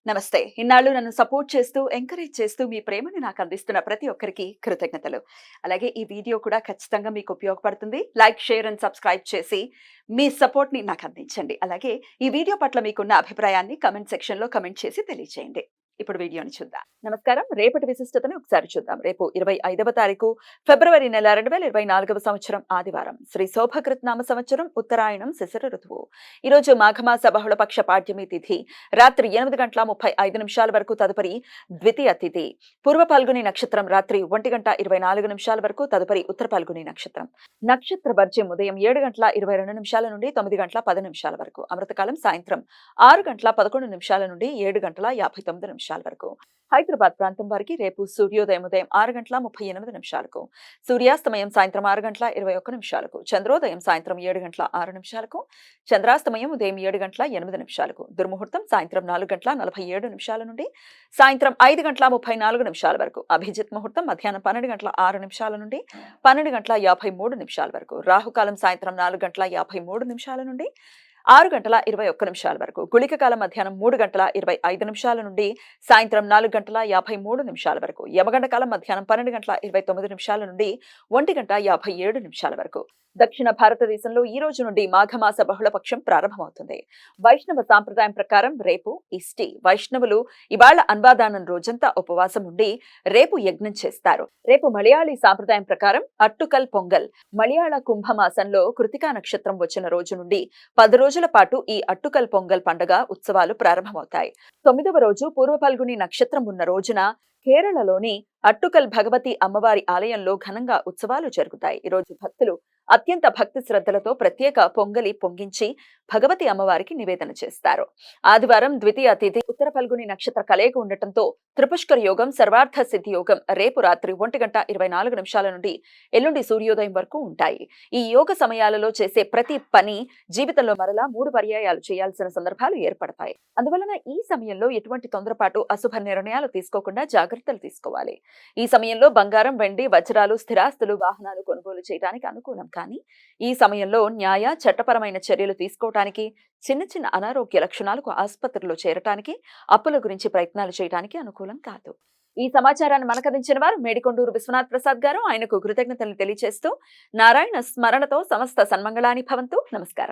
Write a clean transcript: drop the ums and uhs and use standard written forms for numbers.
నమస్తే. ఇన్నాళ్ళు నన్ను సపోర్ట్ చేస్తూ, ఎంకరేజ్ చేస్తూ మీ ప్రేమని నాకు అందిస్తున్న ప్రతి ఒక్కరికి కృతజ్ఞతలు. అలాగే ఈ వీడియో కూడా ఖచ్చితంగా మీకు ఉపయోగపడుతుంది. లైక్, షేర్ అండ్ సబ్స్క్రైబ్ చేసి మీ సపోర్ట్‌ని నాకు అందించండి. అలాగే ఈ వీడియో పట్ల మీకున్న అభిప్రాయాన్ని కామెంట్ సెక్షన్‌లో కామెంట్ చేసి తెలియజేయండి. ఇప్పుడు వీడియోని చూద్దాం. నమస్కారం. రేపటి విశిష్టతను ఒకసారి చూద్దాం. రేపు 25వ తారీఖు ఫిబ్రవరి నెల 2024వ సంవత్సరం ఆదివారం. శ్రీ శోభకృత్ నామ సంవత్సరం ఉత్తరాయణం శిశిర ఋతువు. ఈరోజు మాఘమాస బహుళపక్ష పాడ్యమి తిథి రాత్రి 8:35 వరకు, తదుపరి ద్వితీయ తిథి. పూర్వ పాల్గొని నక్షత్రం రాత్రి 1:24 వరకు, తదుపరి ఉత్తర పాల్గొని నక్షత్రం. నక్షత్ర వర్జ్యం ఉదయం 7:22 నుండి 9:10 వరకు. అమృతకాలం సాయంత్రం 6:11 నుండి 7:59 వరకు. హైదరాబాద్ ప్రాంతం వారికి రేపు సూర్యోదయం ఉదయం 6:38 సూర్యాస్తమయం సాయంత్రం 6:21 చంద్రోదయం సాయంత్రం 7:06 చంద్రాస్తమయం ఉదయం 7:08 దుర్ముహూర్తం సాయంత్రం 4:47 నుండి సాయంత్రం 5:34 వరకు. అభిజిత్ ముహూర్తం మధ్యాహ్నం 12:06 నుండి 12:53 వరకు. రాహుకాలం సాయంత్రం 4:53 నుండి 6:21 వరకు. గుళిక కాలం మధ్యాహ్నం 3:25 నుండి సాయంత్రం 4:53 వరకు. యమగండ కాలం మధ్యాహ్నం 12:29 నుండి 1:57 వరకు. దక్షిణ భారతదేశంలో ఈ రోజు నుండి మాఘమాస బహుళపక్షం ప్రారంభమవుతుంది. వైష్ణవ సాంప్రదాయం ప్రకారం రేపు ఇష్టి. వైష్ణవులు ఇవాళ అన్వాదానం రోజంతా ఉపవాసం ఉండి రేపు యజ్ఞం చేస్తారు. రేపు మలయాళీ సాంప్రదాయం ప్రకారం అట్టుకల్ పొంగల్. మలయాళ కుంభమాసంలో కృతికా నక్షత్రం వచ్చిన రోజు నుండి 10 రోజుల పాటు ఈ అట్టుకల్ పొంగల్ పండుగ ఉత్సవాలు ప్రారంభమవుతాయి. 9వ రోజు పూర్వ పాల్గొని నక్షత్రం ఉన్న రోజున కేరళలోని అట్టుకల్ భగవతి అమ్మవారి ఆలయంలో ఘనంగా ఉత్సవాలు జరుగుతాయి. ఈ రోజు భక్తులు అత్యంత భక్తి శ్రద్ధలతో ప్రత్యేక పొంగలి పొంగించి భగవతి అమ్మవారికి నివేదన చేస్తారు. ఆదివారం ద్వితీయ తిథి ఉత్తర ఫల్గుని నక్షత్ర కలయిక ఉండటంతో త్రిపుష్కర యోగం, సర్వార్థ సిద్ధి యోగం రేపు రాత్రి 1:24 నుండి ఎల్లుండి సూర్యోదయం వరకు ఉంటాయి. ఈ యోగ సమయాలలో చేసే ప్రతి పని జీవితంలో మరలా 3 పర్యాయాలు చేయాల్సిన సందర్భాలు ఏర్పడతాయి. అందువలన ఈ సమయంలో ఎటువంటి తొందరపాటు, అశుభ నిర్ణయాలు తీసుకోకుండా జాగ్రత్తలు తీసుకోవాలి. ఈ సమయంలో బంగారం, వెండి, వజ్రాలు, స్థిరాస్తులు, వాహనాలు కొనుగోలు చేయడానికి అనుకూలం. కానీ ఈ సమయంలో న్యాయ, చట్టపరమైన చర్యలు తీసుకోవటానికి, చిన్న చిన్న అనారోగ్య లక్షణాలకు ఆసుపత్రిలో చేరటానికి, అప్పుల గురించి ప్రయత్నాలు చేయడానికి అనుకూలం కాదు. ఈ సమాచారాన్ని మనకందించిన వారు మేడికొండూరు విశ్వనాథ్ ప్రసాద్ గారు. ఆయనకు కృతజ్ఞతలు తెలియజేస్తూ నారాయణ స్మరణతో సమస్త సన్మంగళాని భవంతు. నమస్కారం.